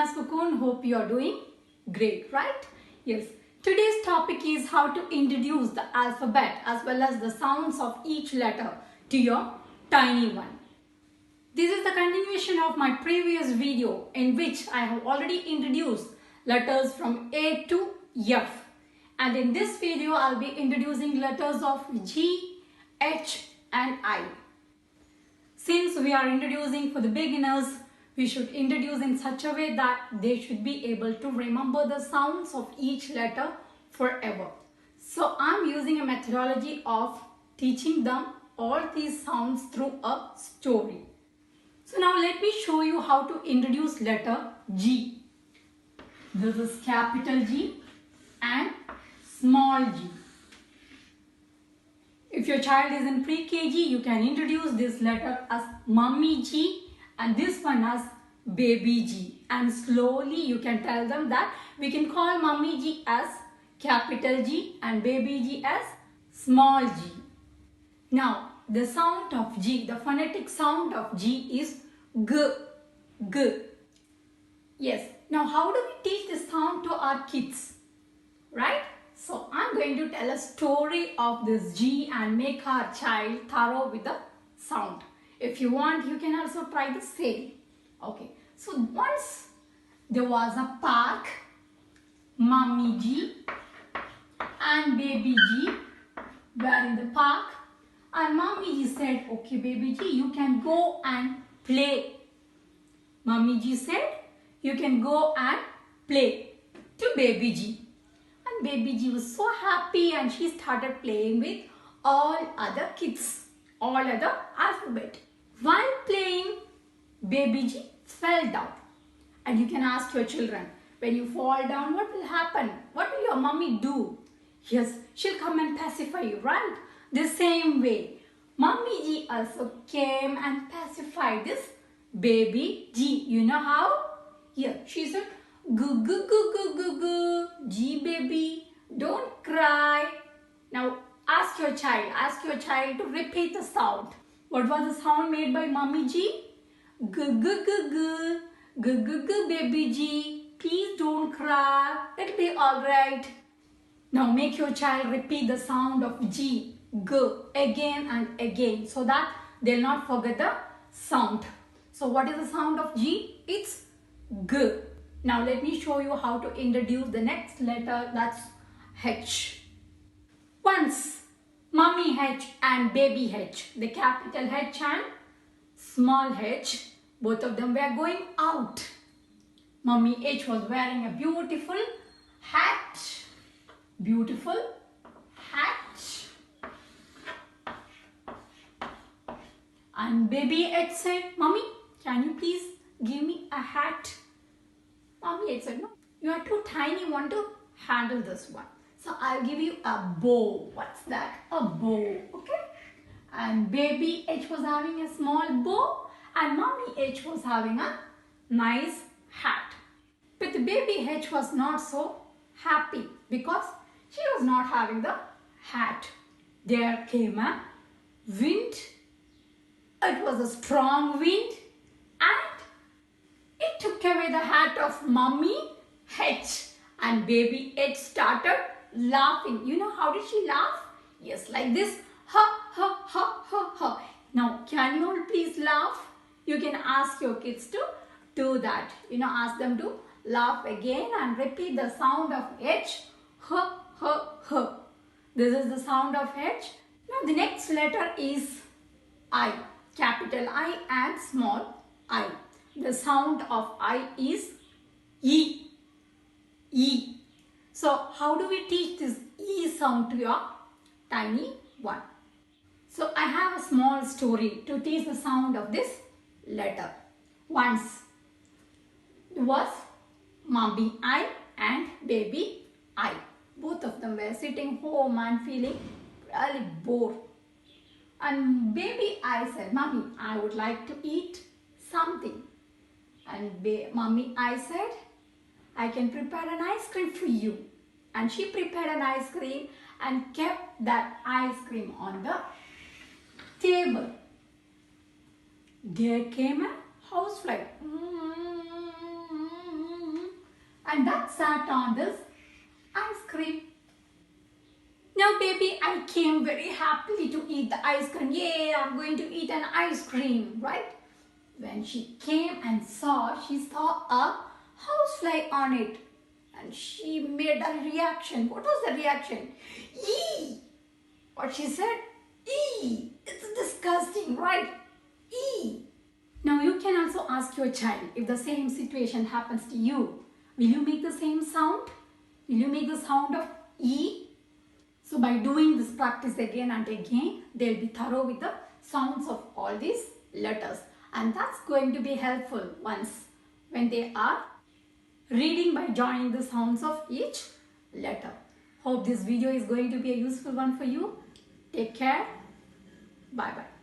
Nina's Cocoon. Hope you are doing great, right? Yes. Today's topic is how to introduce the alphabet as well as the sounds of each letter to your tiny one. This is the continuation of my previous video in which I have already introduced letters from A to F. And in this video, I'll be introducing letters of G, H and I. Since we are introducing for the beginners, we should introduce in such a way that they should be able to remember the sounds of each letter forever. So I'm using a methodology of teaching them all these sounds through a story. So now let me show you how to introduce letter G. This is capital G and small g. If your child is in pre-KG, you can introduce this letter as mummy G and this one as baby G. And slowly you can tell them that we can call mummy G as capital G and baby G as small g. Now the sound of G, the phonetic sound of G is G, G. Yes. Now how do we teach this sound to our kids? Right? So I'm going to tell a story of this G and make our child thorough with the sound. If you want, you can also try the same. Okay. So once there was a park, Mummy G and Baby G were in the park, and Mummy G said, okay Baby G, you can go and play. Mummy G said, you can go and play to Baby G. And Baby G was so happy and she started playing with all other kids, all other alphabet. While playing, Baby G fell down. And you can ask your children, when you fall down, what will happen? What will your mummy do? Yes, she'll come and pacify you, right? The same way, Mummy G also came and pacified this Baby G. You know how? Here, she said, goo goo goo goo goo goo, G baby, don't cry. Now ask your child to repeat the sound. What was the sound made by Mummy G? Goo goo goo goo, goo goo goo baby G, please don't cry, it'll be alright. Now make your child repeat the sound of G, G, again and again so that they'll not forget the sound. So what is the sound of G? It's G. Now let me show you how to introduce the next letter, that's H. Once Mummy H and Baby H, the capital H and small h, both of them were going out. Mummy H was wearing a beautiful hat. Beautiful hat. And Baby H said, Mummy, can you please give me a hat? Mummy H said, no, you are too tiny one to handle this one. So I'll give you a bow. What's that? A bow. Okay? And Baby H was having a small bow and Mummy H was having a nice hat. But the Baby H was not so happy because she was not having the hat. There came a wind. It was a strong wind and it took away the hat of Mummy H and Baby H started laughing. You know how did she laugh? Yes, like this. Ha, ha, ha, ha, ha. Now, can you all please laugh? You can ask your kids to do that. Ask them to laugh again and repeat the sound of H. Ha, ha, ha. This is the sound of H. Now, the next letter is I. Capital I and small I. The sound of I is E. E. So, how do we teach this E sound to your tiny one? So, I have a small story to teach the sound of this letter. Once, there was Mummy I and Baby I. Both of them were sitting home and feeling really bored. And Baby I said, Mummy, I would like to eat something. And Mummy I said, I can prepare an ice cream for you. And she prepared an ice cream and kept that ice cream on the table. There came a housefly. and that sat on this ice cream. Now baby, I came very happily to eat the ice cream. Yay, I'm going to eat an ice cream, right? When she came and she saw a housefly on it. And she made a reaction. What was the reaction? Eee! What she said? Eee! It's disgusting, right? Eee! Now you can also ask your child, if the same situation happens to you, will you make the same sound? Will you make the sound of E? So by doing this practice again and again, they'll be thorough with the sounds of all these letters. And that's going to be helpful when they are reading by joining the sounds of each letter. Hope this video is going to be a useful one for you. Take care. Bye bye.